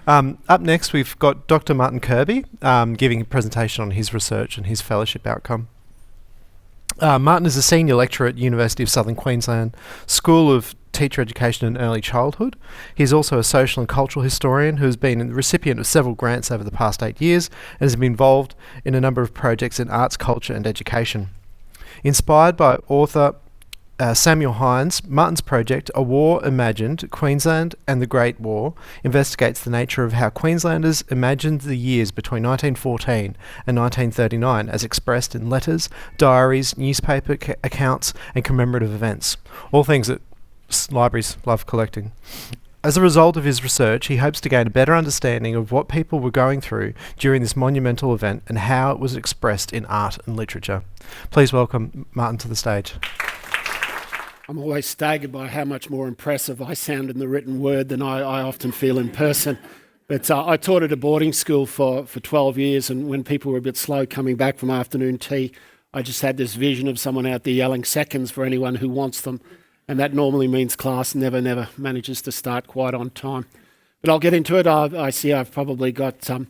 Up next, we've got Dr. Martin Kirby giving a presentation on his research and his fellowship outcome. Martin is a senior lecturer at University of Southern Queensland School of Teacher Education and Early Childhood. He's also a social and cultural historian who has been the recipient of several grants over the past 8 years and has been involved in a number of projects in arts, culture and education. Inspired by author Samuel Hines, Martin's project, A War Imagined, Queensland and the Great War, investigates the nature of how Queenslanders imagined the years between 1914 and 1939 as expressed in letters, diaries, newspaper accounts and commemorative events, all things that libraries love collecting. As a result of his research, he hopes to gain a better understanding of what people were going through during this monumental event and how it was expressed in art and literature. Please welcome Martin to the stage. I'm always staggered by how much more impressive I sound in the written word than I often feel in person. But I taught at a boarding school for 12 years, and when people were a bit slow coming back from afternoon tea, I just had this vision of someone out there yelling seconds for anyone who wants them. And that normally means class never manages to start quite on time. But I'll get into it. I see I've probably got a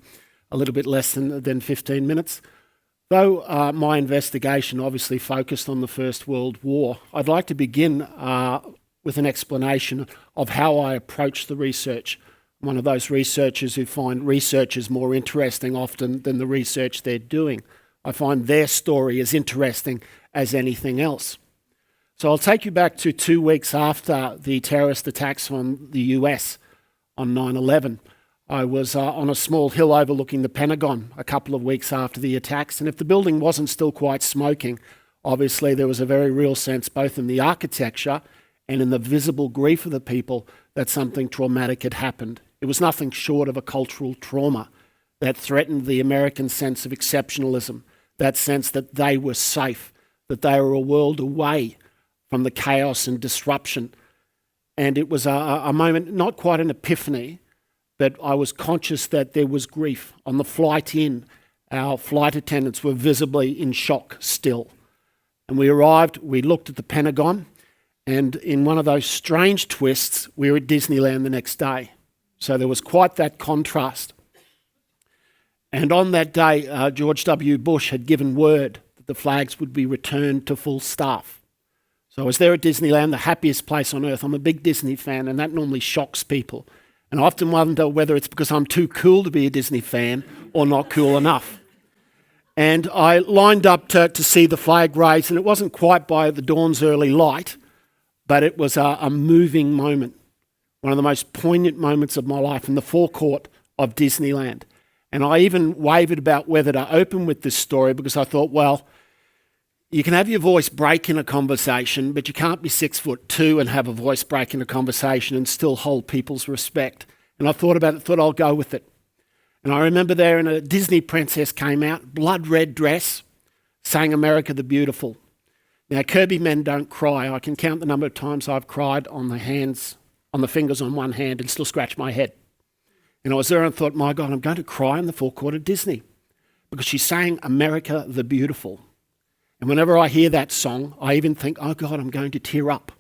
little bit less than 15 minutes. Though my investigation obviously focused on the First World War, I'd like to begin with an explanation of how I approach the research. I'm one of those researchers who find researchers more interesting often than the research they're doing. I find their story as interesting as anything else. So I'll take you back to 2 weeks after the terrorist attacks on the US on 9/11. I was on a small hill overlooking the Pentagon a couple of weeks after the attacks, and if the building wasn't still quite smoking, obviously there was a very real sense both in the architecture and in the visible grief of the people that something traumatic had happened. It was nothing short of a cultural trauma that threatened the American sense of exceptionalism, that sense that they were safe, that they were a world away from the chaos and disruption. And it was a moment, not quite an epiphany, but I was conscious that there was grief. On the flight in, our flight attendants were visibly in shock still. And we arrived, we looked at the Pentagon, and in one of those strange twists, we were at Disneyland the next day. So there was quite that contrast. And on that day, George W. Bush had given word that the flags would be returned to full staff. So I was there at Disneyland, the happiest place on earth. I'm a big Disney fan, and that normally shocks people. And I often wonder whether it's because I'm too cool to be a Disney fan or not cool enough. And I lined up to see the flag raised, and it wasn't quite by the dawn's early light, but it was a moving moment, one of the most poignant moments of my life in the forecourt of Disneyland. And I even wavered about whether to open with this story because I thought, well, you can have your voice break in a conversation, but you can't be 6'2" and have a voice break in a conversation and still hold people's respect. And I thought about it, thought I'll go with it. And I remember there a Disney princess came out, blood red dress, sang America the Beautiful. Now, Kirby men don't cry. I can count the number of times I've cried on the fingers on one hand and still scratch my head. And I was there and thought, my God, I'm going to cry in the forecourt of Disney because she sang America the Beautiful. And whenever I hear that song, I even think, oh God, I'm going to tear up.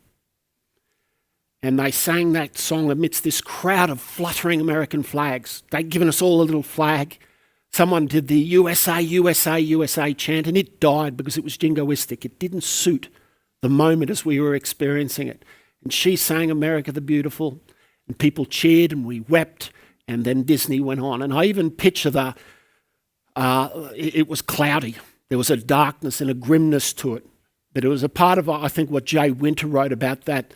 And they sang that song amidst this crowd of fluttering American flags. They'd given us all a little flag. Someone did the USA, USA, USA chant, and it died because it was jingoistic. It didn't suit the moment as we were experiencing it. And she sang America the Beautiful, and people cheered and we wept, and then Disney went on. And I even picture it was cloudy. There was a darkness and a grimness to it. But it was a part of, I think, what Jay Winter wrote about that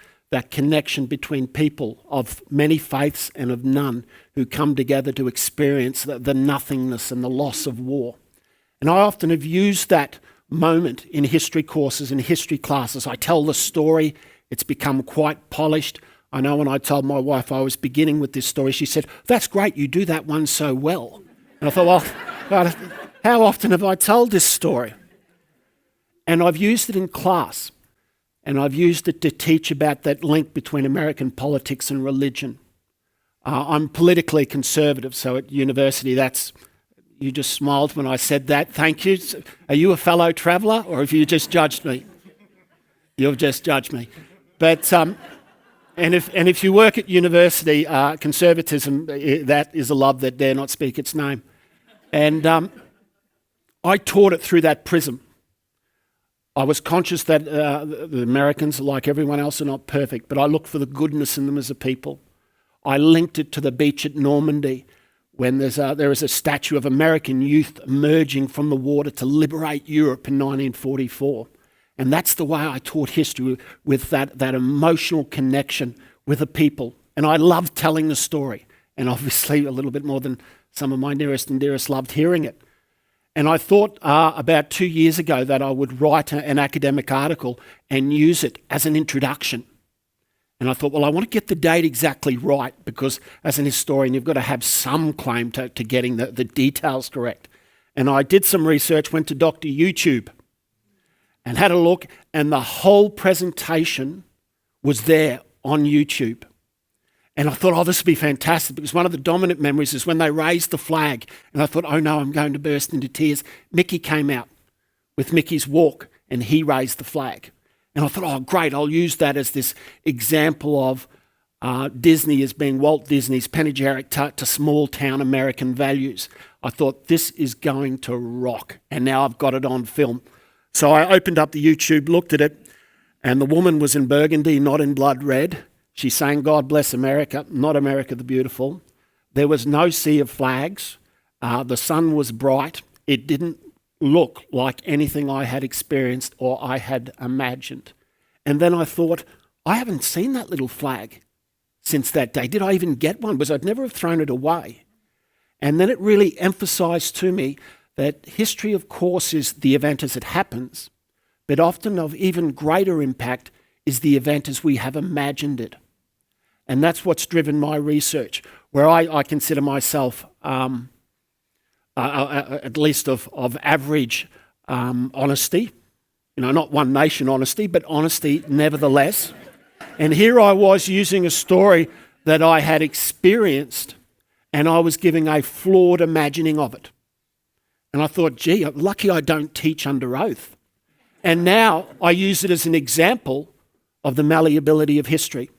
connection between people of many faiths and of none who come together to experience the nothingness and the loss of war. And I often have used that moment in history courses and history classes. I tell the story. It's become quite polished. I know when I told my wife I was beginning with this story, she said, that's great, you do that one so well. And I thought, well, God, how often have I told this story? And I've used it in class, and I've used it to teach about that link between American politics and religion. I'm politically conservative, so at university you just smiled when I said that. Thank you. Are you a fellow traveller, or have you just judged me? You've just judged me. But And if you work at university, conservatism, that is a love that dare not speak its name. And I taught it through that prism. I was conscious that the Americans, like everyone else, are not perfect, but I looked for the goodness in them as a people. I linked it to the beach at Normandy, when there is a statue of American youth emerging from the water to liberate Europe in 1944. And that's the way I taught history, with that emotional connection with the people. And I loved telling the story. And obviously a little bit more than some of my nearest and dearest loved hearing it. And I thought about 2 years ago that I would write an academic article and use it as an introduction. And I thought, well, I want to get the date exactly right, because as an historian, you've got to have some claim to getting the details correct. And I did some research, went to Dr. YouTube and had a look, and the whole presentation was there on YouTube. And I thought, oh, this would be fantastic, because one of the dominant memories is when they raised the flag. And I thought, oh no, I'm going to burst into tears. Mickey came out with Mickey's walk, and he raised the flag. And I thought, oh, great, I'll use that as this example of Disney as being Walt Disney's panegyric to small-town American values. I thought, this is going to rock. And now I've got it on film. So I opened up the YouTube, looked at it, and the woman was in burgundy, not in blood red. She sang God Bless America, not America the Beautiful. There was no sea of flags. The sun was bright. It didn't look like anything I had experienced or I had imagined. And then I thought, I haven't seen that little flag since that day. Did I even get one? Because I'd never have thrown it away. And then it really emphasised to me that history, of course, is the event as it happens, but often of even greater impact is the event as we have imagined it. And that's what's driven my research, where I consider myself at least of average honesty. You know, not One Nation honesty, but honesty nevertheless. And here I was using a story that I had experienced, and I was giving a flawed imagining of it. And I thought, gee, I'm lucky I don't teach under oath. And now I use it as an example of the malleability of history.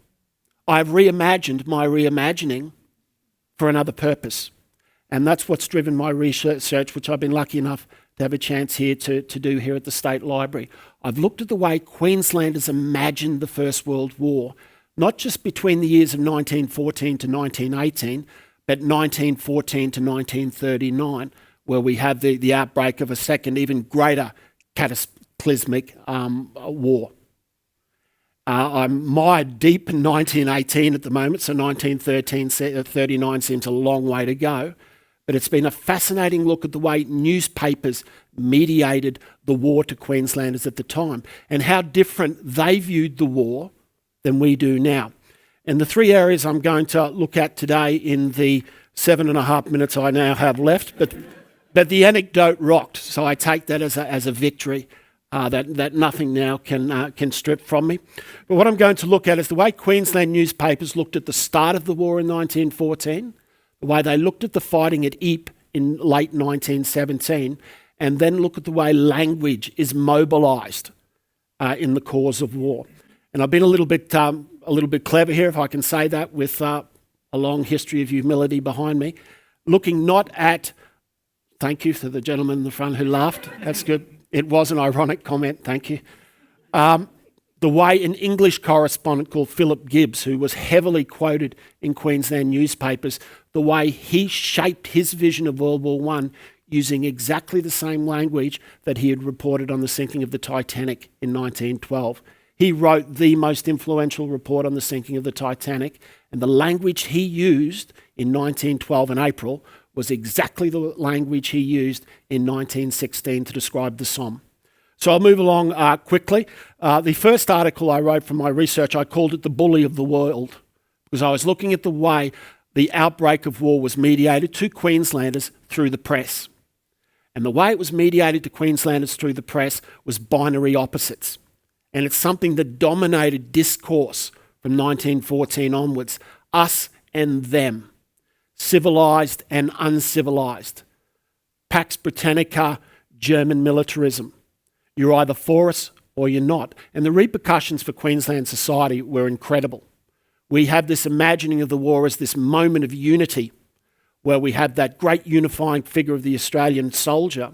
I've reimagined my reimagining for another purpose. And that's what's driven my research, which I've been lucky enough to have a chance here to do here at the State Library. I've looked at the way Queenslanders imagined the First World War, not just between the years of 1914 to 1918, but 1914 to 1939, where we have the outbreak of a second, even greater cataclysmic war. I'm mired deep in 1918 at the moment, so 1939 seems a long way to go. But it's been a fascinating look at the way newspapers mediated the war to Queenslanders at the time, and how different they viewed the war than we do now. And the three areas I'm going to look at today in the 7.5 minutes I now have left, but the anecdote rocked, so I take that as a victory. That nothing now can strip from me. But what I'm going to look at is the way Queensland newspapers looked at the start of the war in 1914, the way they looked at the fighting at Ypres in late 1917, and then look at the way language is mobilised in the cause of war. And I've been a little bit clever here, if I can say that, with a long history of humility behind me, looking not at, thank you to the gentleman in the front who laughed, that's good. It was an ironic comment, thank you. The way an English correspondent called Philip Gibbs, who was heavily quoted in Queensland newspapers, the way he shaped his vision of World War I using exactly the same language that he had reported on the sinking of the Titanic in 1912. He wrote the most influential report on the sinking of the Titanic, and the language he used in 1912 in April was exactly the language he used in 1916 to describe the Somme. So I'll move along quickly. The first article I wrote from my research, I called it The Bully of the World, because I was looking at the way the outbreak of war was mediated to Queenslanders through the press. And the way it was mediated to Queenslanders through the press was binary opposites. And it's something that dominated discourse from 1914 onwards, us and them. Civilised and uncivilised. Pax Britannica, German militarism. You're either for us or you're not. And the repercussions for Queensland society were incredible. We have this imagining of the war as this moment of unity, where we have that great unifying figure of the Australian soldier.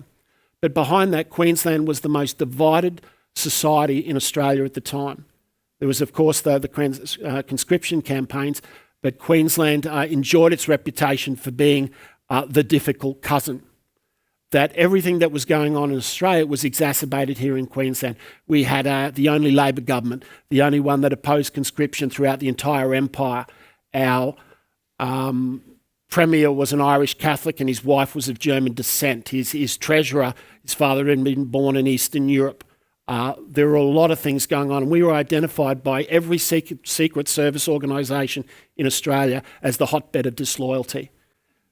But behind that, Queensland was the most divided society in Australia at the time. There was, of course, the conscription campaigns, but Queensland enjoyed its reputation for being the difficult cousin. That everything that was going on in Australia was exacerbated here in Queensland. We had the only Labor government, the only one that opposed conscription throughout the entire empire. Our Premier was an Irish Catholic and his wife was of German descent. His treasurer, his father had been born in Eastern Europe. There were a lot of things going on, and we were identified by every secret service organisation in Australia as the hotbed of disloyalty.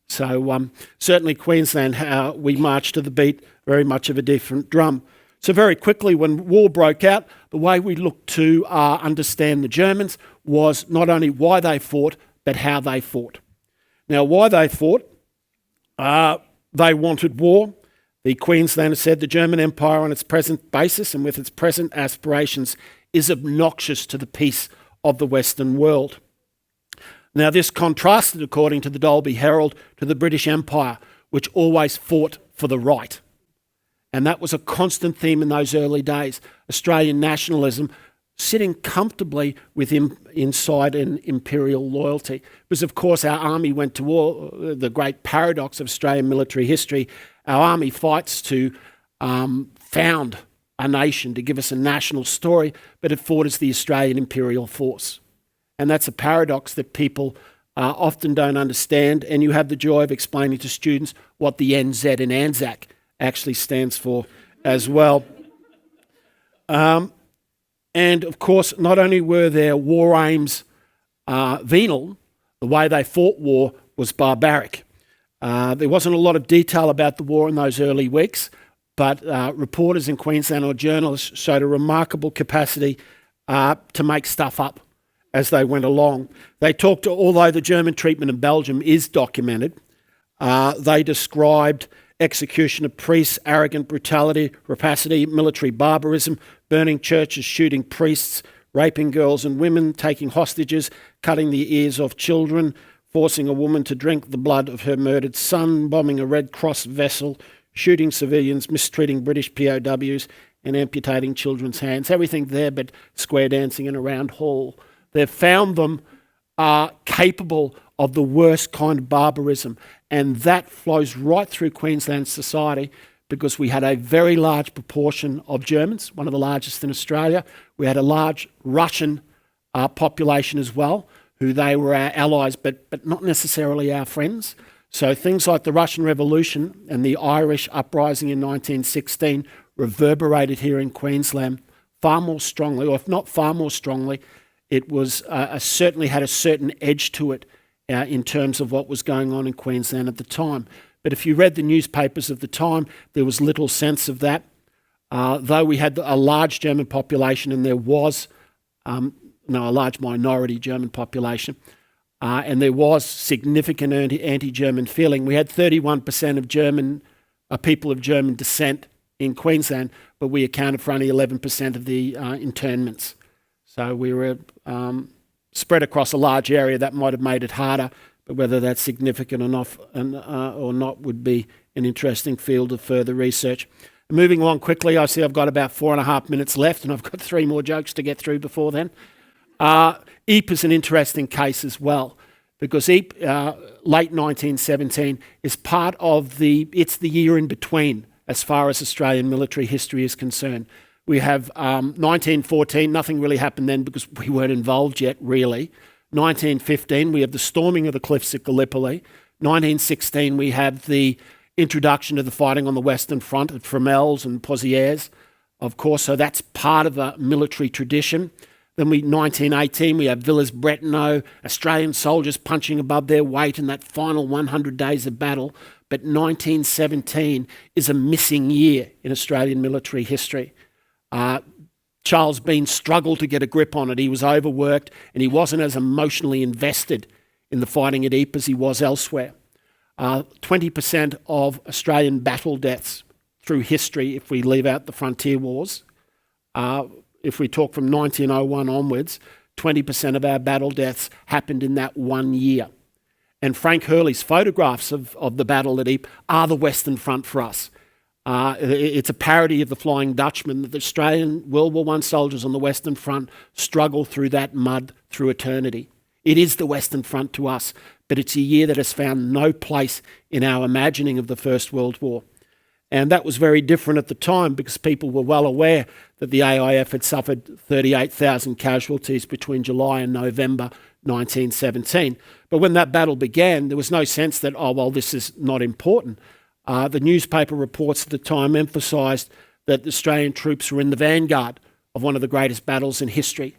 So certainly Queensland, we marched to the beat very much of a different drum. So very quickly, when war broke out, the way we looked to understand the Germans was not only why they fought, but how they fought. Now, why they fought, they wanted war. The Queenslanders said the German Empire on its present basis and with its present aspirations is obnoxious to the peace of the Western world. Now, this contrasted, according to the Dolby Herald, to the British Empire, which always fought for the right. And that was a constant theme in those early days. Australian nationalism sitting comfortably inside an imperial loyalty. Because, of course, our army went to war, the great paradox of Australian military history. Our army fights to found a nation, to give us a national story, but it fought as the Australian Imperial Force. And that's a paradox that people often don't understand. And you have the joy of explaining to students what the NZ in ANZAC actually stands for as well. And of course, not only were their war aims venal, the way they fought war was barbaric. There wasn't a lot of detail about the war in those early weeks, but reporters in Queensland or journalists showed a remarkable capacity to make stuff up as they went along. They talked, although the German treatment in Belgium is documented, they described execution of priests, arrogant brutality, rapacity, military barbarism, burning churches, shooting priests, raping girls and women, taking hostages, cutting the ears off children, forcing a woman to drink the blood of her murdered son, bombing a Red Cross vessel, shooting civilians, mistreating British POWs, and amputating children's hands. Everything there but square dancing in a round hall. They've found them capable of the worst kind of barbarism, and that flows right through Queensland society because we had a very large proportion of Germans, one of the largest in Australia. We had a large Russian population as well, who they were our allies, but not necessarily our friends. So things like the Russian Revolution and the Irish uprising in 1916 reverberated here in Queensland far more strongly, or if not far more strongly, it was certainly had a certain edge to it in terms of what was going on in Queensland at the time. But if you read the newspapers of the time, there was little sense of that. Though we had a large German population, and there was a large minority German population, and there was significant anti-German feeling. We had 31% of people of German descent in Queensland, but we accounted for only 11% of the internments. So we were spread across a large area. That might have made it harder, but whether that's significant enough or not would be an interesting field of further research. Moving along quickly, I see I've got about 4.5 minutes left, and I've got 3 more jokes to get through before then. Ypres is an interesting case as well, because Ypres, late 1917, is part of it's the year in between as far as Australian military history is concerned. We have 1914, nothing really happened then because we weren't involved yet, really. 1915, we have the storming of the cliffs at Gallipoli. 1916, we have the introduction of the fighting on the Western Front at Fromelles and Pozieres, of course, so that's part of a military tradition. Then 1918, we have Villers-Bretonneux, Australian soldiers punching above their weight in that final 100 days of battle. But 1917 is a missing year in Australian military history. Charles Bean struggled to get a grip on it. He was overworked and he wasn't as emotionally invested in the fighting at Ypres as he was elsewhere. 20% of Australian battle deaths through history, if we leave out the frontier wars, if we talk from 1901 onwards, 20% of our battle deaths happened in that 1 year. And Frank Hurley's photographs of the battle at Ypres are the Western Front for us. It's a parody of the Flying Dutchman, that the Australian World War I soldiers on the Western Front struggle through that mud through eternity. It is the Western Front to us, but it's a year that has found no place in our imagining of the First World War. And that was very different at the time because people were well aware that the AIF had suffered 38,000 casualties between July and November 1917. But when that battle began, there was no sense that, oh, well, this is not important. The newspaper reports at the time emphasised that the Australian troops were in the vanguard of one of the greatest battles in history,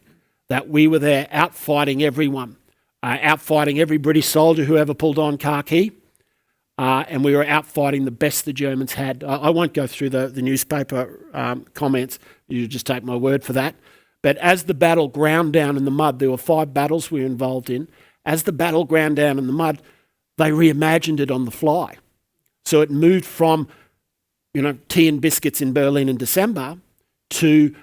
that we were there outfighting everyone, outfighting every British soldier who ever pulled on khaki, and we were outfighting the best the Germans had. I won't go through the newspaper comments, you just take my word for that. But as the battle ground down in the mud, there were 5 battles we were involved in. As the battle ground down in the mud, they reimagined it on the fly. So it moved from, tea and biscuits in Berlin in December to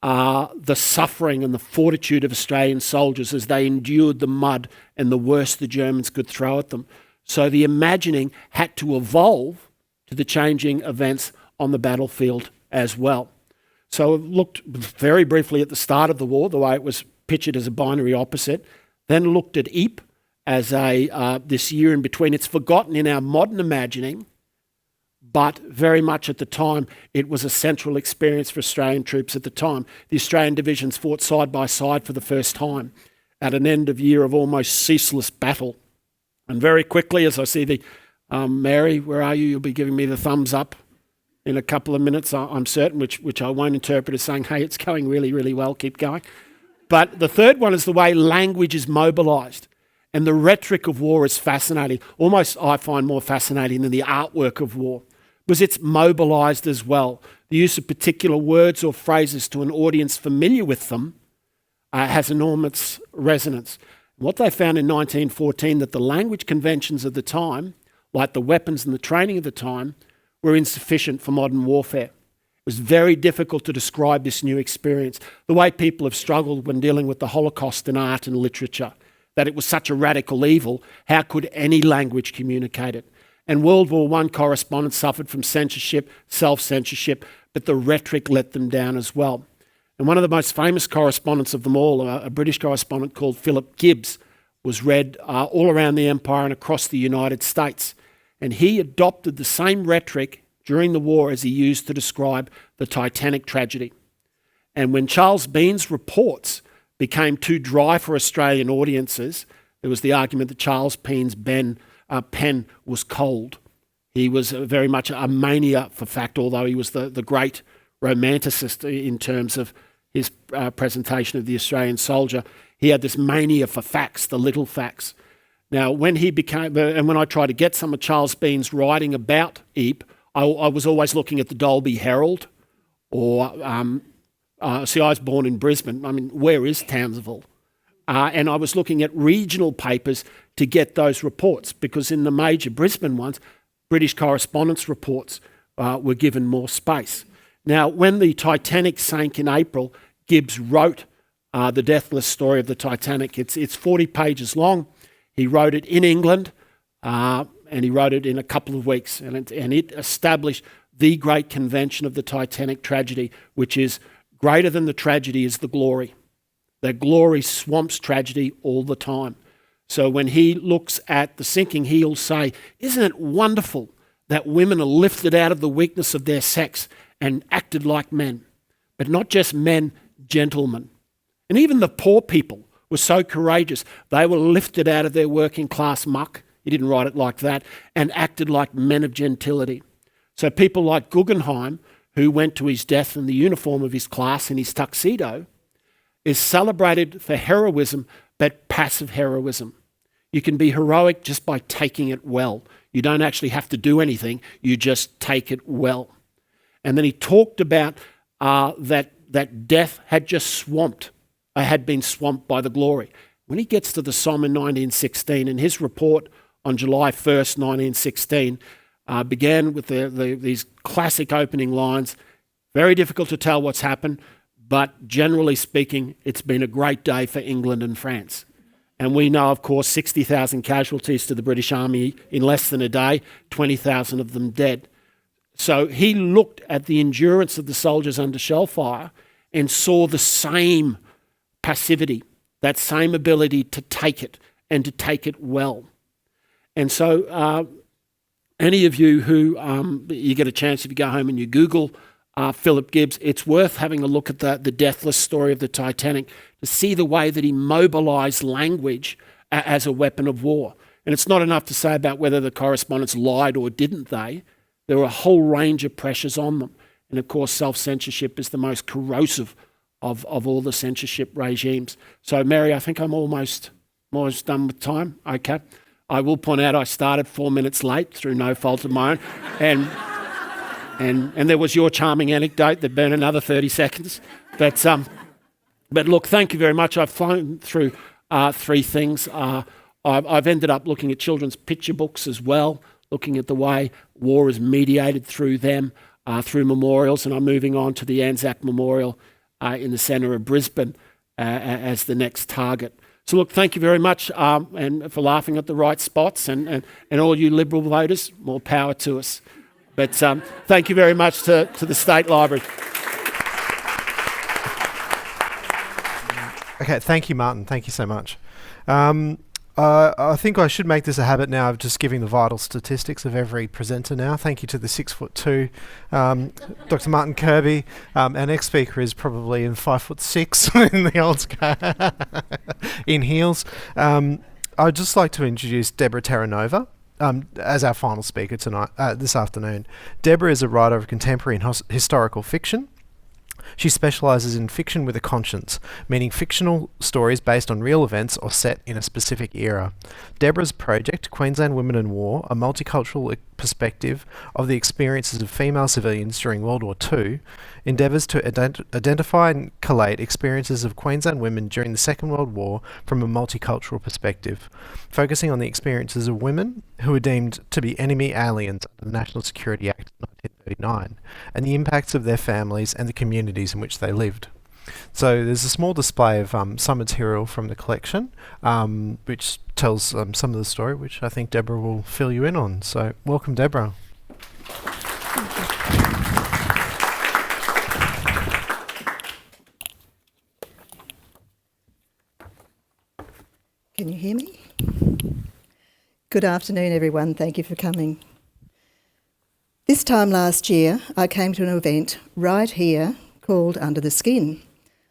the suffering and the fortitude of Australian soldiers as they endured the mud and the worst the Germans could throw at them. So the imagining had to evolve to the changing events on the battlefield as well. So I looked very briefly at the start of the war, the way it was pictured as a binary opposite, then looked at Ypres as this year in between. It's forgotten in our modern imagining, but very much at the time, it was a central experience for Australian troops at the time. The Australian divisions fought side by side for the first time at an end of year of almost ceaseless battle. And very quickly, as I see the, Mary, where are you? You'll be giving me the thumbs up in a couple of minutes, I'm certain, which I won't interpret as saying, hey, it's going really, really well, keep going. But the third one is the way language is mobilised. And the rhetoric of war is fascinating, almost I find more fascinating than the artwork of war, because it's mobilised as well. The use of particular words or phrases to an audience familiar with them has enormous resonance. What they found in 1914, that the language conventions of the time, like the weapons and the training of the time, were insufficient for modern warfare. It was very difficult to describe this new experience, the way people have struggled when dealing with the Holocaust in art and literature, that it was such a radical evil, how could any language communicate it? And World War I correspondents suffered from censorship, self-censorship, but the rhetoric let them down as well. And one of the most famous correspondents of them all, a British correspondent called Philip Gibbs, was read all around the Empire and across the United States. And he adopted the same rhetoric during the war as he used to describe the Titanic tragedy. And when Charles Bean's reports became too dry for Australian audiences, there was the argument that Charles Bean's pen was cold. He was very much a mania for fact, although he was the great romanticist in terms of his presentation of the Australian soldier. He had this mania for facts, the little facts. Now, when he became, and when I tried to get some of Charles Bean's writing about Ypres, I was always looking at the Dalby Herald, or, see, I was born in Brisbane. I mean, where is Townsville? And I was looking at regional papers to get those reports, because in the major Brisbane ones, British correspondence reports were given more space. Now, when the Titanic sank in April, Gibbs wrote the deathless story of the Titanic. It's 40 pages long. He wrote it in England, and he wrote it in a couple of weeks, and it established the great convention of the Titanic tragedy, which is greater than the tragedy is the glory. The glory swamps tragedy all the time. So when he looks at the sinking, he'll say, isn't it wonderful that women are lifted out of the weakness of their sex and acted like men? But not just men, gentlemen. And even the poor people were so courageous. They were lifted out of their working class muck. He didn't write it like that, and acted like men of gentility. So people like Guggenheim, who went to his death in the uniform of his class in his tuxedo, is celebrated for heroism, but passive heroism. You can be heroic just by taking it well. You don't actually have to do anything. You just take it well. And then he talked about that death had been swamped by the glory. When he gets to the Somme in 1916, and his report on July 1st, 1916, began with these classic opening lines, very difficult to tell what's happened, but generally speaking, it's been a great day for England and France. And we know, of course, 60,000 casualties to the British Army in less than a day, 20,000 of them dead. So he looked at the endurance of the soldiers under shell fire and saw the same passivity, that same ability to take it and to take it well. And so any of you who, you get a chance if you go home and you Google Philip Gibbs, it's worth having a look at the deathless story of the Titanic to see the way that he mobilised language as a weapon of war. And it's not enough to say about whether the correspondents lied or didn't they. There were a whole range of pressures on them. And of course, self-censorship is the most corrosive of all the censorship regimes. So Mary, I think I'm almost done with time. Okay. I will point out I started 4 minutes late through no fault of my own. And there was your charming anecdote that burned another 30 seconds. But look, thank you very much. I've flown through 3 things. I've ended up looking at children's picture books as well, looking at the way war is mediated through them, through memorials, and I'm moving on to the ANZAC Memorial in the centre of Brisbane as the next target. So look, thank you very much and for laughing at the right spots, and all you Liberal voters, more power to us. But thank you very much to the State Library. Okay, thank you, Martin. Thank you so much. I think I should make this a habit now of just giving the vital statistics of every presenter now. Thank you to the 6'2", Dr. Martin Kirby. Our next speaker is probably in 5'6" in the old scale, in heels. I'd just like to introduce Deborah Terranova as our final speaker tonight, this afternoon. Deborah is a writer of contemporary and historical fiction. She specialises in fiction with a conscience, meaning fictional stories based on real events or set in a specific era. Deborah's project, Queensland Women and War, a multicultural perspective of the experiences of female civilians during World War II, endeavours to identify and collate experiences of Queensland women during the Second World War from a multicultural perspective, focusing on the experiences of women who were deemed to be enemy aliens under the National Security Act of 1939, and the impacts of their families and the communities in which they lived. So there's a small display of some material from the collection, which tells some of the story, which I think Deborah will fill you in on. So welcome, Deborah. Can you hear me? Good afternoon, everyone. Thank you for coming. This time last year, I came to an event right here called Under the Skin.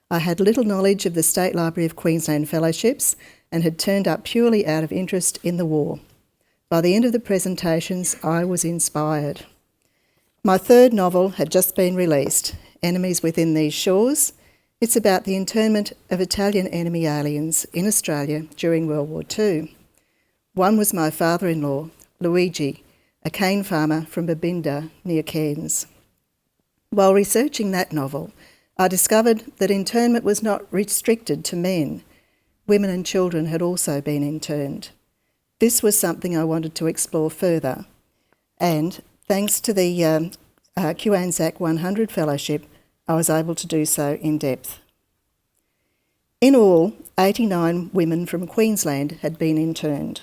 I had little knowledge of the State Library of Queensland Fellowships and had turned up purely out of interest in the war. By the end of the presentations, I was inspired. My third novel had just been released, Enemies Within These Shores. It's about the internment of Italian enemy aliens in Australia during World War II. One was my father-in-law, Luigi, a cane farmer from Babinda near Cairns. While researching that novel, I discovered that internment was not restricted to men. Women and children had also been interned. This was something I wanted to explore further, and thanks to the Q ANZAC 100 Fellowship, I was able to do so in depth. In all, 89 women from Queensland had been interned.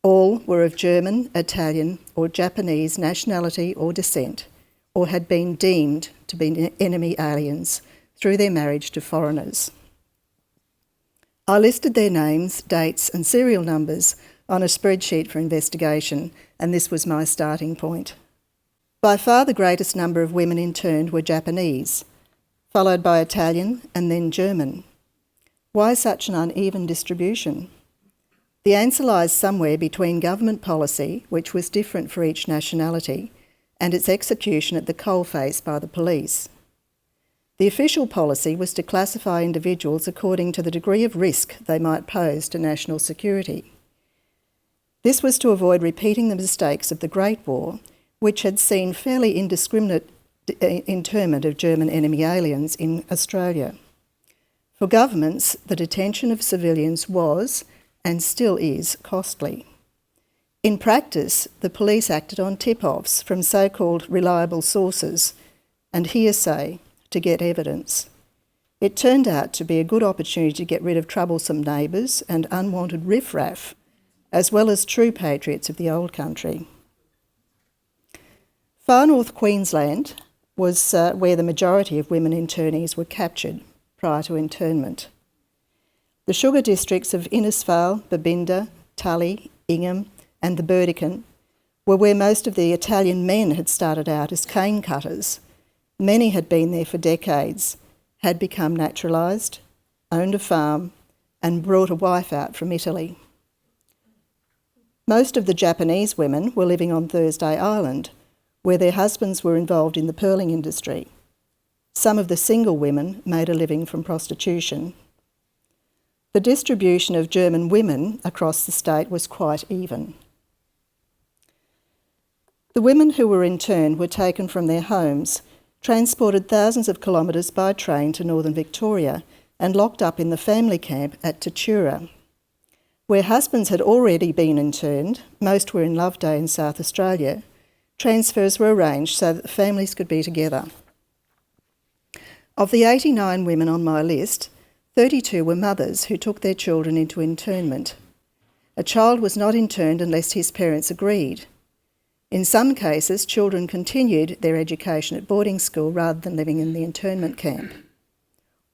All were of German, Italian or Japanese nationality or descent, or had been deemed to be enemy aliens through their marriage to foreigners. I listed their names, dates and serial numbers on a spreadsheet for investigation, and this was my starting point. By far the greatest number of women interned were Japanese, followed by Italian and then German. Why such an uneven distribution? The answer lies somewhere between government policy, which was different for each nationality, and its execution at the coalface by the police. The official policy was to classify individuals according to the degree of risk they might pose to national security. This was to avoid repeating the mistakes of the Great War, which had seen fairly indiscriminate internment of German enemy aliens in Australia. For governments, the detention of civilians was, and still is, costly. In practice, the police acted on tip-offs from so-called reliable sources and hearsay to get evidence. It turned out to be a good opportunity to get rid of troublesome neighbours and unwanted riffraff, as well as true patriots of the old country. Far North Queensland was where the majority of women internees were captured prior to internment. The sugar districts of Innisfail, Babinda, Tully, Ingham and the Burdekin were where most of the Italian men had started out as cane cutters. Many had been there for decades, had become naturalised, owned a farm and brought a wife out from Italy. Most of the Japanese women were living on Thursday Island, where their husbands were involved in the pearling industry. Some of the single women made a living from prostitution. The distribution of German women across the state was quite even. The women who were interned were taken from their homes, transported thousands of kilometres by train to northern Victoria and locked up in the family camp at Tatura. Where husbands had already been interned, most were in Loveday in South Australia, transfers were arranged so that the families could be together. Of the 89 women on my list, 32 were mothers who took their children into internment. A child was not interned unless his parents agreed. In some cases, children continued their education at boarding school rather than living in the internment camp.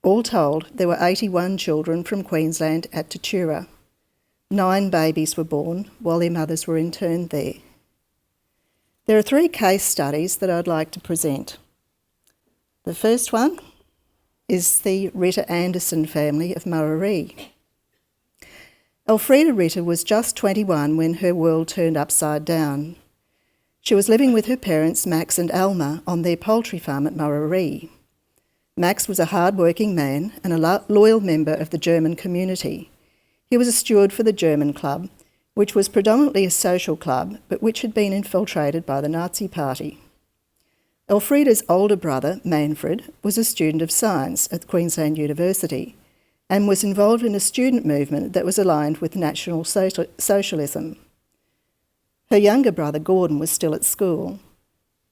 All told, there were 81 children from Queensland at Tatura. 9 babies were born while their mothers were interned there. There are 3 case studies that I'd like to present. The first one is the Ritter Anderson family of Murarrie. Elfrida Ritter was just 21 when her world turned upside down. She was living with her parents, Max and Alma, on their poultry farm at Murarrie. Max was a hard-working man and a loyal member of the German community. He was a steward for the German Club, which was predominantly a social club, but which had been infiltrated by the Nazi Party. Elfrida's older brother, Manfred, was a student of science at Queensland University and was involved in a student movement that was aligned with National Socialism. Her younger brother, Gordon, was still at school.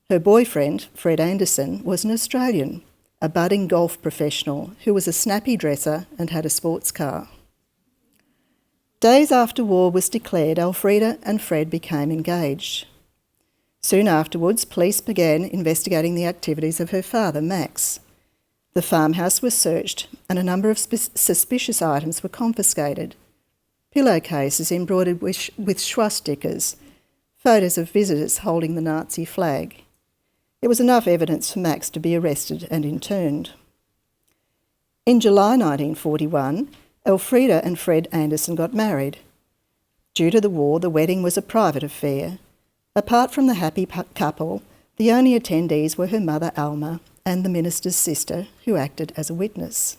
Her boyfriend, Fred Anderson, was an Australian, a budding golf professional who was a snappy dresser and had a sports car. Days after war was declared, Elfrida and Fred became engaged. Soon afterwards, police began investigating the activities of her father, Max. The farmhouse was searched and a number of suspicious items were confiscated. Pillowcases embroidered with swastikas, photos of visitors holding the Nazi flag. It was enough evidence for Max to be arrested and interned. In July 1941, Elfrida and Fred Anderson got married. Due to the war, the wedding was a private affair. Apart from the happy couple, the only attendees were her mother Alma and the minister's sister, who acted as a witness.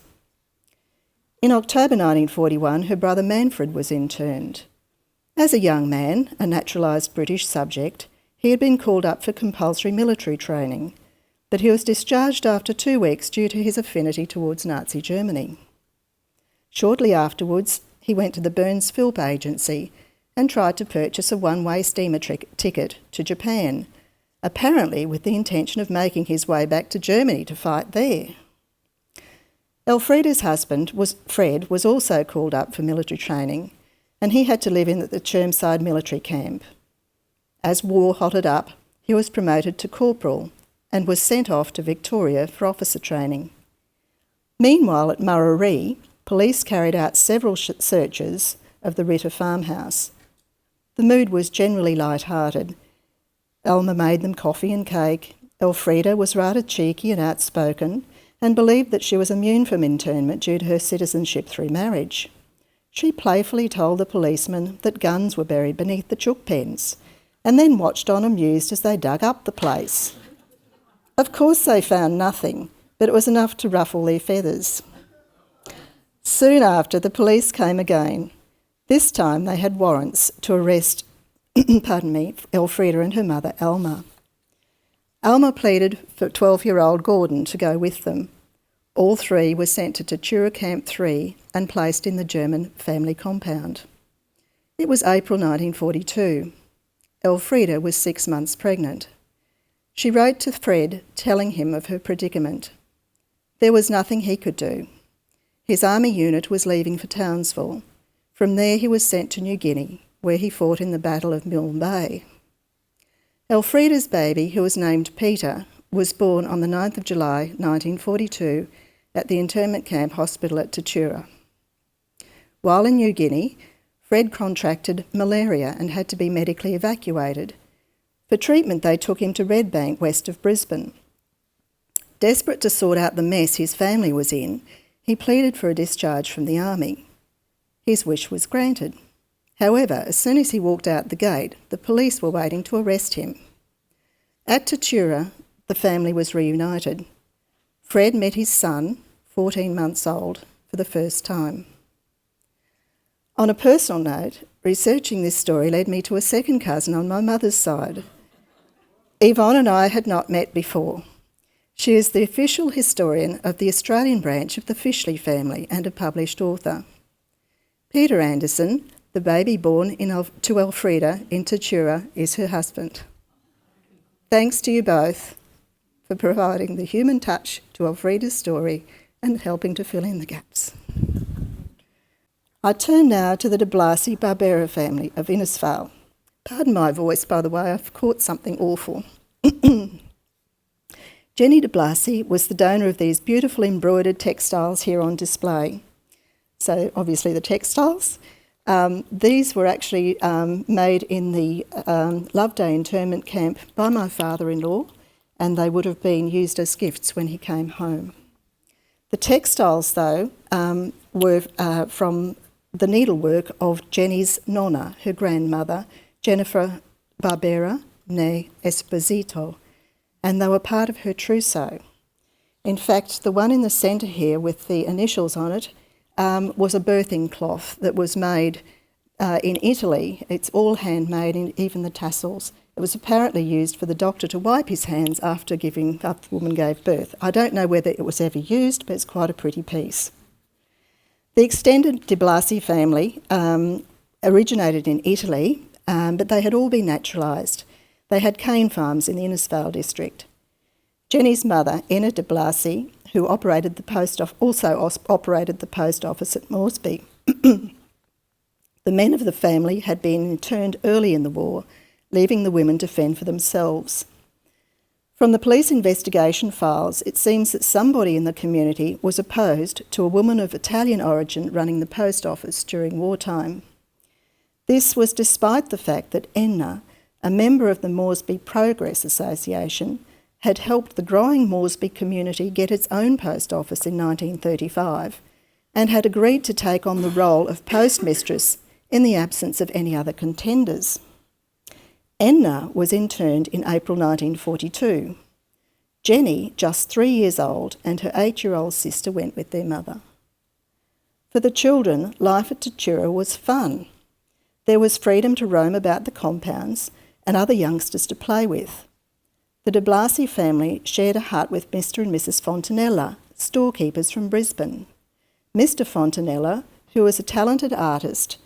In October 1941, her brother Manfred was interned. As a young man, a naturalised British subject, he had been called up for compulsory military training, but he was discharged after 2 weeks due to his affinity towards Nazi Germany. Shortly afterwards, he went to the Burns Philp Agency and tried to purchase a one-way steamer ticket to Japan, apparently with the intention of making his way back to Germany to fight there. Elfrida's husband, Fred, was also called up for military training, and he had to live in the Chermside military camp. As war hotted up, he was promoted to corporal and was sent off to Victoria for officer training. Meanwhile, at Murarrie, police carried out several searches of the Ritter farmhouse. The mood was generally light-hearted. Alma made them coffee and cake. Elfrida was rather cheeky and outspoken and believed that she was immune from internment due to her citizenship through marriage. She playfully told the policeman that guns were buried beneath the chook pens and then watched on amused as they dug up the place. Of course they found nothing, but it was enough to ruffle their feathers. Soon after, the police came again. This time they had warrants to arrest Elfrida and her mother, Alma. Alma pleaded for 12-year-old Gordon to go with them. All 3 were sent to Tatura Camp 3 and placed in the German family compound. It was April 1942. Elfrida was 6 months pregnant. She wrote to Fred telling him of her predicament. There was nothing he could do. His army unit was leaving for Townsville. From there he was sent to New Guinea, where he fought in the Battle of Milne Bay. Elfrida's baby, who was named Peter, was born on the 9th of July 1942 at the internment camp hospital at Tatura. While in New Guinea, Fred contracted malaria and had to be medically evacuated. For treatment, they took him to Redbank, west of Brisbane. Desperate to sort out the mess his family was in, he pleaded for a discharge from the army. His wish was granted. However, as soon as he walked out the gate, the police were waiting to arrest him. At Tatura, the family was reunited. Fred met his son, 14 months old, for the first time. On a personal note, researching this story led me to a second cousin on my mother's side. Yvonne and I had not met before. She is the official historian of the Australian branch of the Fishley family and a published author. Peter Anderson, the baby born to Elfrida in Tatura, is her husband. Thanks to you both for providing the human touch to Elfrida's story and helping to fill in the gaps. I turn now to the de Blasi Barbera family of Innisfail. Pardon my voice, by the way, I've caught something awful. Jenny de Blasi was the donor of these beautiful embroidered textiles here on display. So obviously the textiles. These were actually made in the Loveday internment camp by my father-in-law, and they would have been used as gifts when he came home. The textiles, though, were from the needlework of Jenny's nonna, her grandmother, Jennifer Barbera, née Esposito, and they were part of her trousseau. In fact, the one in the centre here with the initials on it was a birthing cloth that was made in Italy. It's all handmade, even the tassels. It was apparently used for the doctor to wipe his hands after the woman gave birth. I don't know whether it was ever used, but it's quite a pretty piece. The extended de Blasi family originated in Italy, but they had all been naturalised. They had cane farms in the Innisfail district. Jenny's mother, Enna de Blasi, who also operated the post office at Moresby. The men of the family had been interned early in the war, leaving the women to fend for themselves. From the police investigation files, it seems that somebody in the community was opposed to a woman of Italian origin running the post office during wartime. This was despite the fact that Enna, a member of the Moresby Progress Association, had helped the growing Moresby community get its own post office in 1935 and had agreed to take on the role of postmistress in the absence of any other contenders. Enna was interned in April 1942. Jenny, just 3 years old, and her 8-year-old sister went with their mother. For the children, life at Tatura was fun. There was freedom to roam about the compounds and other youngsters to play with. The de Blasi family shared a hut with Mr. and Mrs. Fontanella, storekeepers from Brisbane. Mr. Fontanella, who was a talented artist,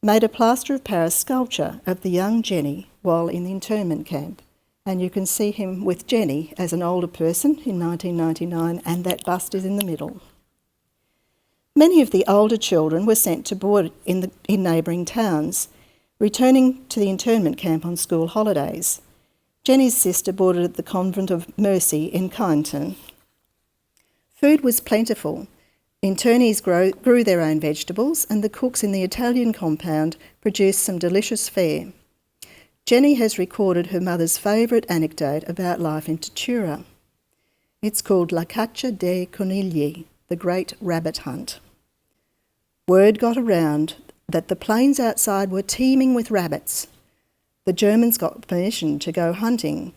made a plaster of Paris sculpture of the young Jenny while in the internment camp, and you can see him with Jenny as an older person in 1999, and that bust is in the middle. Many of the older children were sent to board in neighbouring towns, returning to the internment camp on school holidays. Jenny's sister boarded at the Convent of Mercy in Kyneton. Food was plentiful. Internees grew their own vegetables, and the cooks in the Italian compound produced some delicious fare. Jenny has recorded her mother's favourite anecdote about life in Tatura. It's called La Caccia dei Conigli, the Great Rabbit Hunt. Word got around that the plains outside were teeming with rabbits. The Germans got permission to go hunting.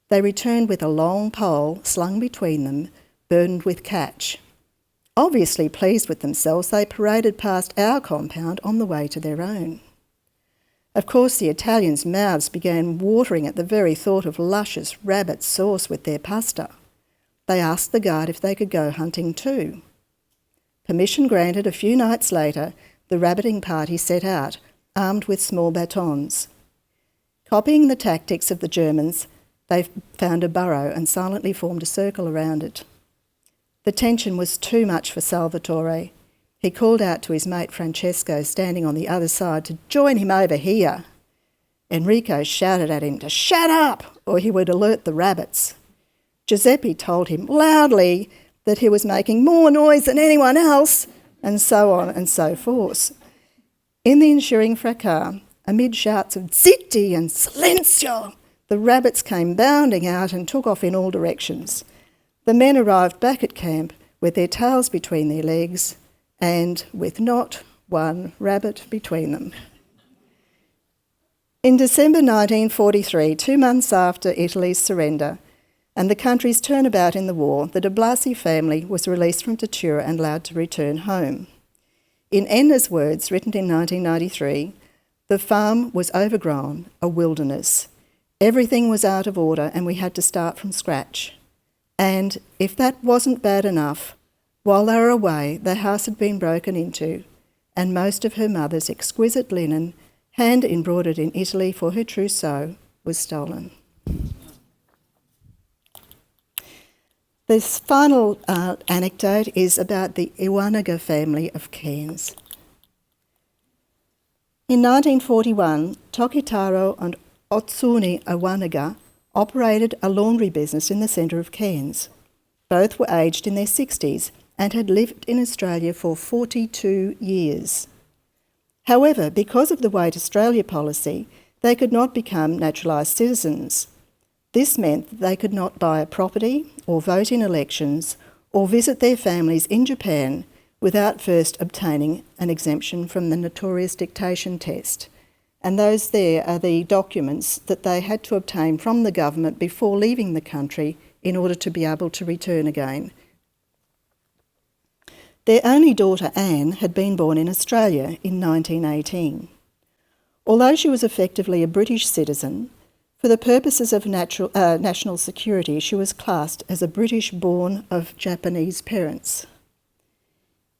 They returned with a long pole slung between them, burdened with catch. Obviously pleased with themselves, they paraded past our compound on the way to their own. Of course, the Italians' mouths began watering at the very thought of luscious rabbit sauce with their pasta. They asked the guide if they could go hunting too. Permission granted, a few nights later, the rabbiting party set out, armed with small batons. Copying the tactics of the Germans, they found a burrow and silently formed a circle around it. The tension was too much for Salvatore. He called out to his mate Francesco, standing on the other side, to join him over here. Enrico shouted at him to shut up, or he would alert the rabbits. Giuseppe told him loudly that he was making more noise than anyone else, and so on and so forth. In the ensuing fracas, amid shouts of zitti and silenzio, the rabbits came bounding out and took off in all directions. The men arrived back at camp with their tails between their legs and with not one rabbit between them. In December 1943, 2 months after Italy's surrender and the country's turnabout in the war, the de Blasi family was released from Tatura and allowed to return home. In Enna's words, written in 1993, the farm was overgrown, a wilderness. Everything was out of order and we had to start from scratch. And if that wasn't bad enough, while they were away, their house had been broken into and most of her mother's exquisite linen, hand-embroidered in Italy for her trousseau, was stolen. This final anecdote is about the Iwanaga family of Cairns. In 1941, Tokitaro and Otsuni Iwanaga operated a laundry business in the centre of Cairns. Both were aged in their 60s and had lived in Australia for 42 years. However, because of the Wait Australia policy, they could not become naturalised citizens. This meant that they could not buy a property or vote in elections or visit their families in Japan without first obtaining an exemption from the notorious dictation test. And those there are the documents that they had to obtain from the government before leaving the country in order to be able to return again. Their only daughter, Anne, had been born in Australia in 1918. Although she was effectively a British citizen, for the purposes of national security, she was classed as a British-born of Japanese parents.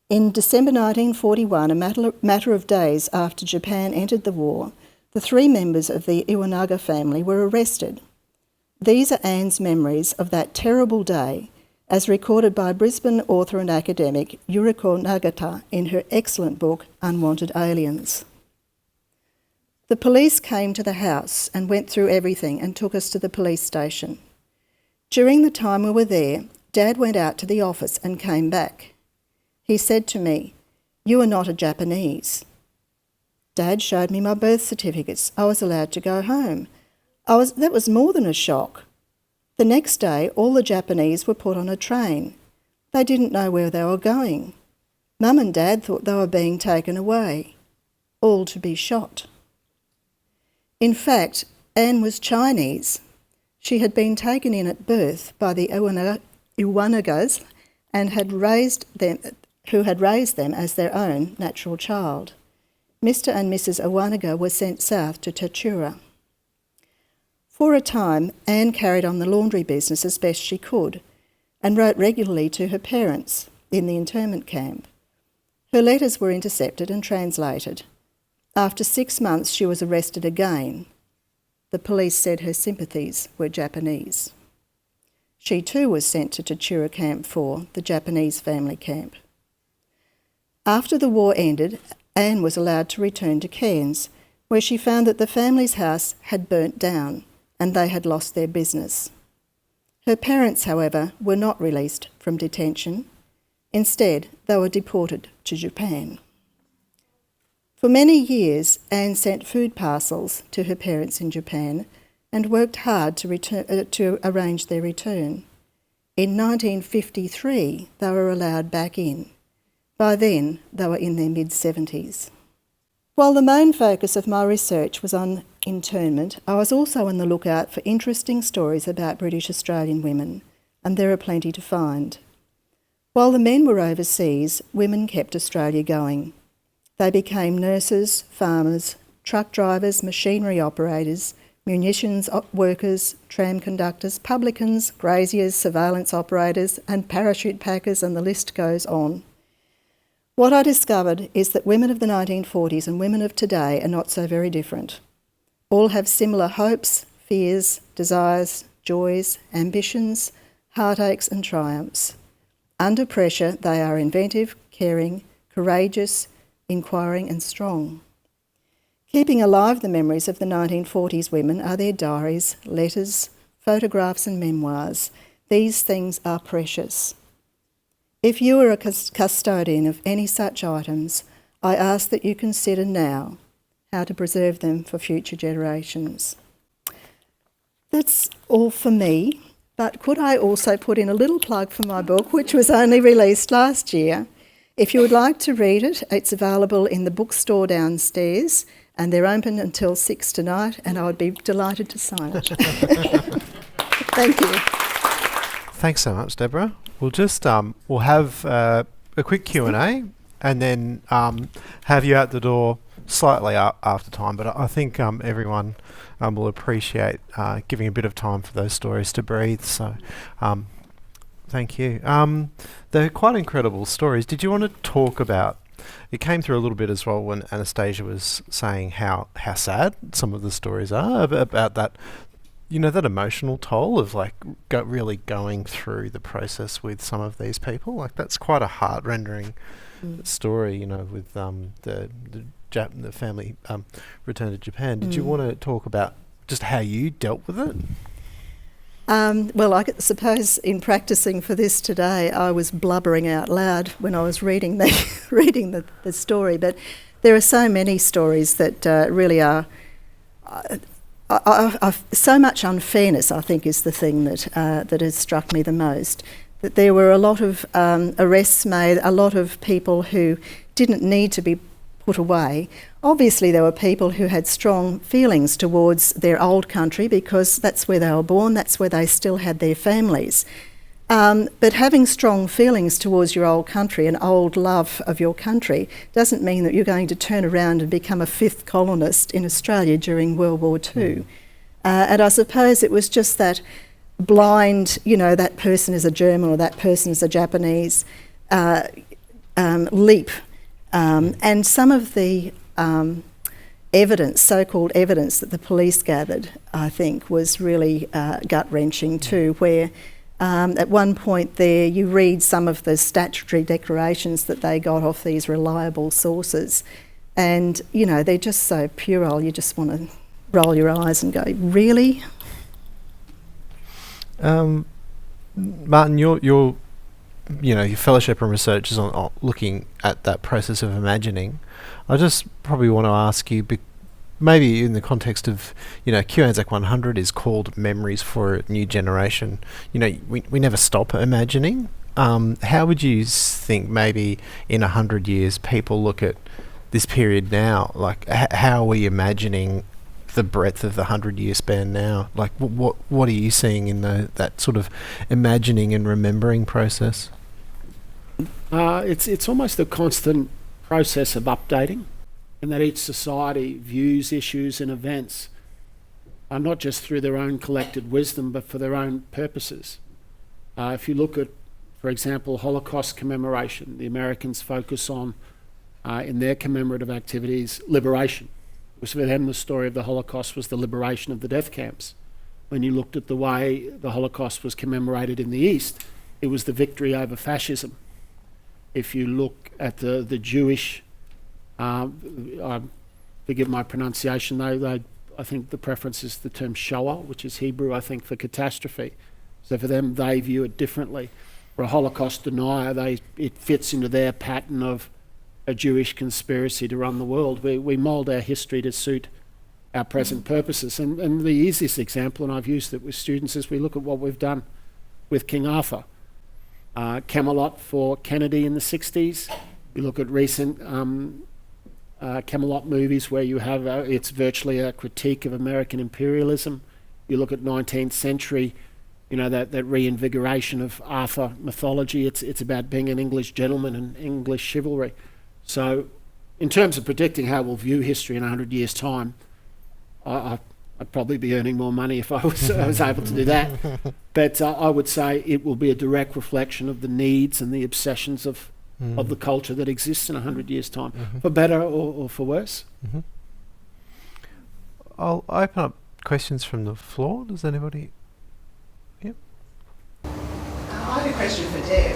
In December 1941, a matter of days after Japan entered the war, the 3 members of the Iwanaga family were arrested. These are Anne's memories of that terrible day, as recorded by Brisbane author and academic Yuriko Nagata in her excellent book, Unwanted Aliens. The police came to the house and went through everything and took us to the police station. During the time we were there, Dad went out to the office and came back. He said to me, "You are not a Japanese." Dad showed me my birth certificates. I was allowed to go home. That was more than a shock. The next day, all the Japanese were put on a train. They didn't know where they were going. Mum and Dad thought they were being taken away, all to be shot. In fact, Anne was Chinese. She had been taken in at birth by the Iwanagas and who had raised them as their own natural child. Mr. and Mrs. Iwanaga were sent south to Tatura. For a time, Anne carried on the laundry business as best she could and wrote regularly to her parents in the internment camp. Her letters were intercepted and translated. After 6 months, she was arrested again. The police said her sympathies were Japanese. She too was sent to Tatura Camp 4, the Japanese family camp. After the war ended, Anne was allowed to return to Cairns, where she found that the family's house had burnt down and they had lost their business. Her parents, however, were not released from detention. Instead, they were deported to Japan. For many years, Anne sent food parcels to her parents in Japan and worked hard to arrange their return. In 1953, they were allowed back in. By then, they were in their mid-70s. While the main focus of my research was on internment, I was also on the lookout for interesting stories about British Australian women, and there are plenty to find. While the men were overseas, women kept Australia going. They became nurses, farmers, truck drivers, machinery operators, munitions workers, tram conductors, publicans, graziers, surveillance operators, and parachute packers, and the list goes on. What I discovered is that women of the 1940s and women of today are not so very different. All have similar hopes, fears, desires, joys, ambitions, heartaches and triumphs. Under pressure, they are inventive, caring, courageous, inquiring and strong. Keeping alive the memories of the 1940s women are their diaries, letters, photographs and memoirs. These things are precious. If you are a custodian of any such items, I ask that you consider now how to preserve them for future generations. That's all for me, but could I also put in a little plug for my book, which was only released last year. If you would like to read it, it's available in the bookstore downstairs, and they're open until 6 tonight, and I would be delighted to sign it. Thank you. Thanks so much, Deborah. We'll just we'll have a quick Q&A, and then have you out the door slightly after time. But I think everyone will appreciate giving a bit of time for those stories to breathe. So, thank you. They're quite incredible stories. Did you want to talk about? It came through a little bit as well when Anastasia was saying how sad some of the stories are about that. You know, that emotional toll of like really going through the process with some of these people. Like that's quite a heart-rendering story. You know, with the family return to Japan. Did you want to talk about just how you dealt with it? Well, I suppose in practicing for this today, I was blubbering out loud when I was reading the story. But there are so many stories that really are. So much unfairness, I think, is the thing that has struck me the most. That there were a lot of arrests made, a lot of people who didn't need to be put away. Obviously, there were people who had strong feelings towards their old country because that's where they were born, that's where they still had their families. But having strong feelings towards your old country, an old love of your country, doesn't mean that you're going to turn around and become a fifth colonist in Australia during World War II. And I suppose it was just that blind, you know, that person is a German or that person is a Japanese leap. And some of the evidence, so-called evidence that the police gathered, I think, was really gut-wrenching too, where at one point there you read some of the statutory declarations that they got off these reliable sources, and, you know, they're just so puerile, you just want to roll your eyes and go, really? Martin, your fellowship and research is on looking at that process of imagining. I just probably want to ask you, maybe in the context of, you know, Q ANZAC 100 is called Memories for a New Generation. You know, we never stop imagining. How would you think maybe in 100 years people look at this period now? Like, how are we imagining the breadth of the 100-year span now? Like, what are you seeing in that sort of imagining and remembering process? It's almost a constant process of updating, and that each society views issues and events not just through their own collected wisdom, but for their own purposes. If you look at, for example, Holocaust commemoration, the Americans focus on, in their commemorative activities, liberation. Because for them, the story of the Holocaust was the liberation of the death camps. When you looked at the way the Holocaust was commemorated in the East, it was the victory over fascism. If you look at the Jewish, forgive my pronunciation, I think the preference is the term Shoah, which is Hebrew, I think, for catastrophe. So for them, they view it differently. For a Holocaust denier, it fits into their pattern of a Jewish conspiracy to run the world. We mould our history to suit our present purposes. And the easiest example, and I've used it with students, is we look at what we've done with King Arthur. Camelot for Kennedy in the 60s. You look at recent Camelot movies where you have, it's virtually a critique of American imperialism. You look at 19th century, you know, that reinvigoration of Arthur mythology. It's about being an English gentleman and English chivalry. So in terms of predicting how we'll view history in 100 years' time, I'd probably be earning more money if I was able to do that. But I would say it will be a direct reflection of the needs and the obsessions of the culture that exists in 100 years' time, for better or for worse. I'll open up questions from the floor. Does anybody? Yep. I have a question for Deb.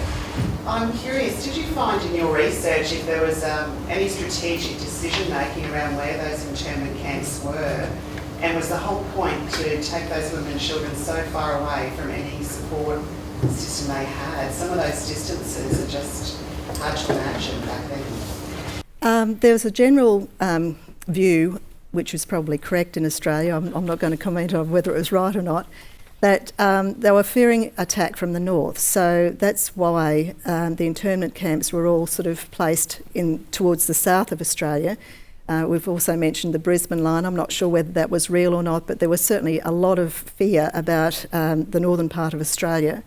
I'm curious, did you find in your research if there was any strategic decision making around where those internment camps were? And was the whole point to take those women and children so far away from any support system they had? Some of those distances are just hard to imagine back then. There was a general view, which was probably correct in Australia, I'm not going to comment on whether it was right or not, that they were fearing attack from the north. So that's why the internment camps were all sort of placed in towards the south of Australia. We've also mentioned the Brisbane line. I'm not sure whether that was real or not, but there was certainly a lot of fear about the northern part of Australia.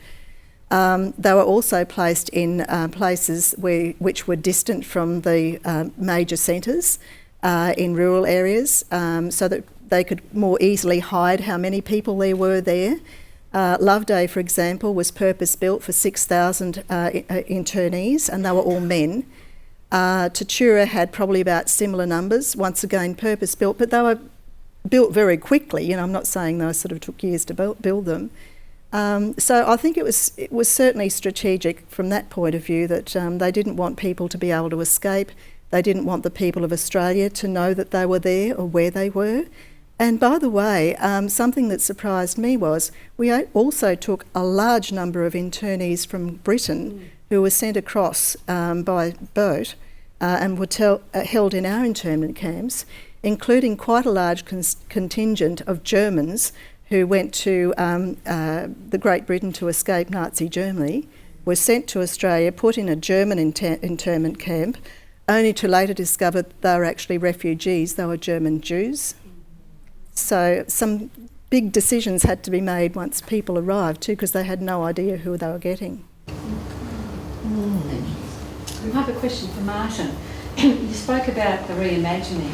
They were also placed in places which were distant from the major centres in rural areas, so that they could more easily hide how many people there were there. Loveday, for example, was purpose-built for 6,000 internees, and they were all men. Tatura had probably about similar numbers, once again purpose-built, but they were built very quickly. I'm not saying they sort of took years to build them. So I think it was certainly strategic from that point of view that they didn't want people to be able to escape. They didn't want the people of Australia to know that they were there or where they were. And by the way, something that surprised me was we also took a large number of internees from Britain who were sent across by boat and were held in our internment camps, including quite a large contingent of Germans who went to the Great Britain to escape Nazi Germany, were sent to Australia, put in a German internment camp, only to later discover they were actually refugees. They were German Jews. So some big decisions had to be made once people arrived too, because they had no idea who they were getting. I have a question for Martin. You spoke about the reimagining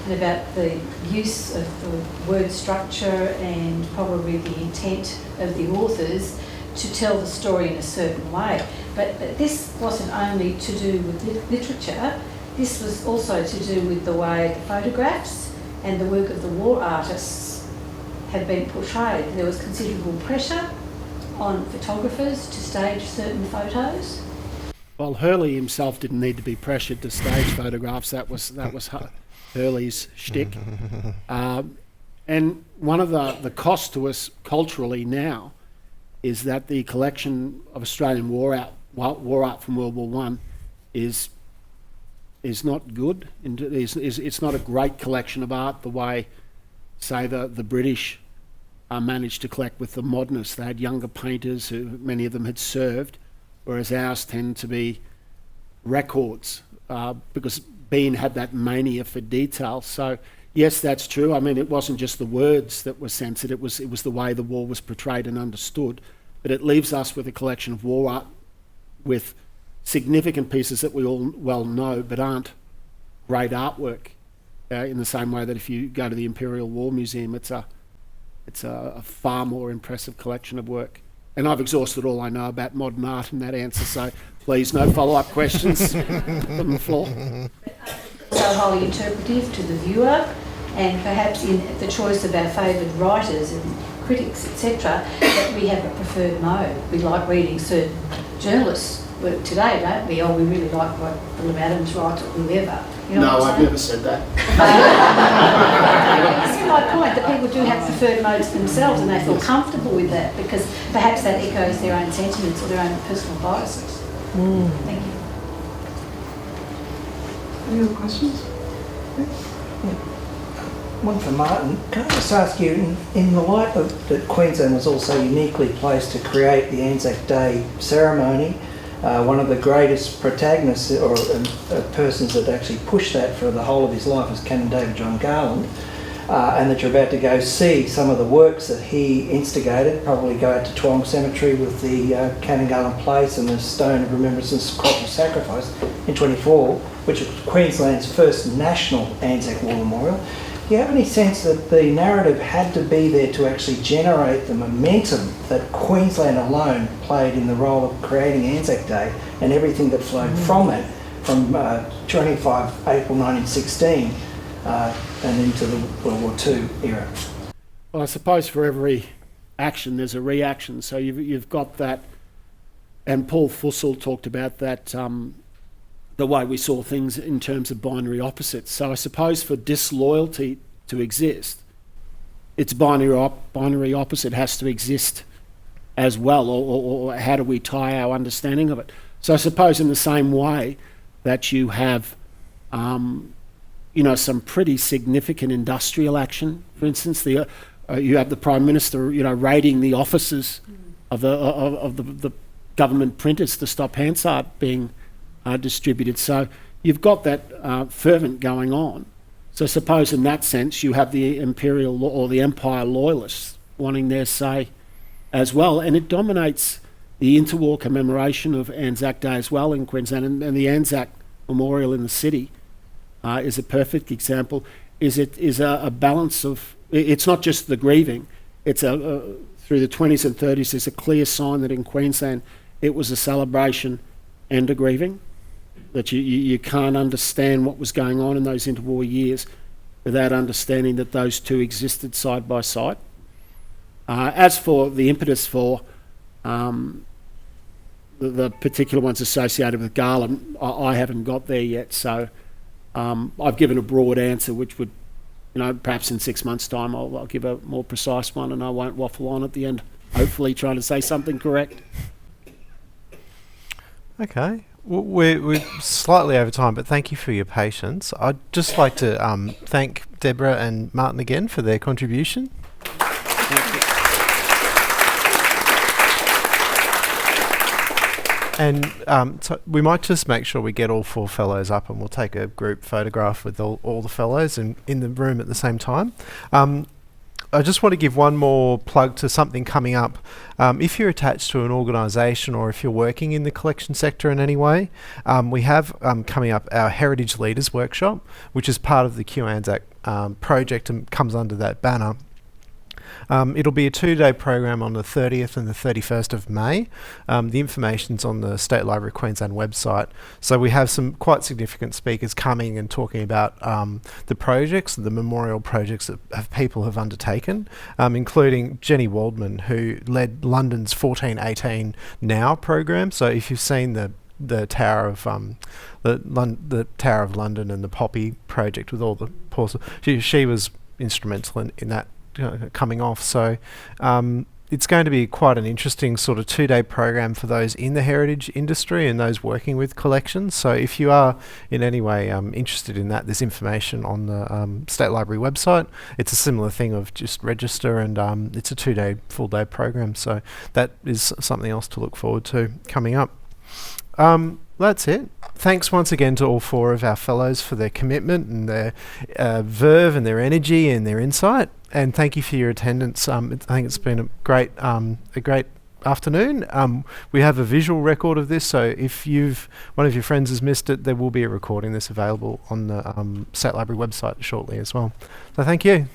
and about the use of the word structure and probably the intent of the authors to tell the story in a certain way. But this wasn't only to do with literature, this was also to do with the way the photographs and the work of the war artists had been portrayed. There was considerable pressure on photographers to stage certain photos. Well, Hurley himself didn't need to be pressured to stage photographs. That was Hurley's shtick. And one of the costs to us culturally now is that the collection of Australian war art from World War One is not good. It's not a great collection of art the way, say, the British managed to collect with the modernists. They had younger painters who many of them had served, whereas ours tend to be records because Bean had that mania for detail. So yes, that's true. I mean, it wasn't just the words that were censored, it was the way the war was portrayed and understood. But it leaves us with a collection of war art with significant pieces that we all well know but aren't great artwork, in the same way that if you go to the Imperial War Museum, it's a far more impressive collection of work. And I've exhausted all I know about modern art in that answer, so please no follow-up questions from the floor. So wholly interpretive to the viewer, and perhaps in the choice of our favoured writers and critics, etc., that we have a preferred mode. We like reading certain journalists' work today, don't we? Oh, we really like what Philip Adams writes or whoever. You know No, I've never said that. You see my point, that people do have preferred modes themselves and they feel comfortable with that because perhaps that echoes their own sentiments or their own personal biases. Thank you. Any other questions? One for Martin. Can I just ask you, in the light of that Queensland was also uniquely placed to create the Anzac Day ceremony, one of the greatest protagonists or persons that actually pushed that for the whole of his life was Canon David John Garland, and that you're about to go see some of the works that he instigated, probably go out to Twong Cemetery with the Canon Garland Place and the Stone of Remembrance and Cross of Sacrifice in 24, which was Queensland's first national Anzac War Memorial. Do you have any sense that the narrative had to be there to actually generate the momentum that Queensland alone played in the role of creating Anzac Day and everything that flowed from it, from 25 April 1916 and into the World War II era? Well, I suppose for every action there's a reaction. So you've got that And Paul Fussell talked about that, the way we saw things in terms of binary opposites. So I suppose for disloyalty to exist, its binary opposite has to exist as well, or how do we tie our understanding of it? So I suppose in the same way that you have, some pretty significant industrial action, for instance, you have the Prime Minister, raiding the offices of the government printers to stop Hansard being distributed. So you've got that fervent going on. So suppose in that sense you have the imperial or the empire loyalists wanting their say as well, and it dominates the interwar commemoration of Anzac Day as well in Queensland, and the Anzac Memorial in the city is a perfect example. Is a balance of, it's not just the grieving, it's through the 20s and 30s there's a clear sign that in Queensland it was a celebration and a grieving, that you can't understand what was going on in those interwar years without understanding that those two existed side by side. As for the impetus for the particular ones associated with Garland, I haven't got there yet, so I've given a broad answer, which would, perhaps in 6 months' time I'll give a more precise one, and I won't waffle on at the end, hopefully trying to say something correct. Okay. We're slightly over time, but thank you for your patience. I'd just like to thank Deborah and Martin again for their contribution. And so we might just make sure we get all 4 fellows up, and we'll take a group photograph with all the fellows in the room at the same time. I just want to give one more plug to something coming up. If you're attached to an organisation, or if you're working in the collection sector in any way, we have coming up our Heritage Leaders Workshop, which is part of the Q ANZAC project and comes under that banner. It'll be a 2-day program on the 30th and the 31st of May. The information's on the State Library of Queensland website. So we have some quite significant speakers coming and talking about the projects, the memorial projects that people have undertaken, including Jenny Waldman, who led London's 1418 Now program. So if you've seen the Tower of the Tower of London and the Poppy project with all the porcelain, she was instrumental in that coming off. So it's going to be quite an interesting sort of 2-day program for those in the heritage industry and those working with collections. So if you are in any way interested in that, there's information on the State Library website. It's a similar thing of just register, and it's a 2-day full-day program. So that is something else to look forward to coming up. That's it. Thanks once again to all 4 of our fellows for their commitment and their verve and their energy and their insight. And thank you for your attendance. I think it's been a great afternoon. We have a visual record of this, so if one of your friends has missed it, there will be a recording that's available on the State Library website shortly as well. So thank you.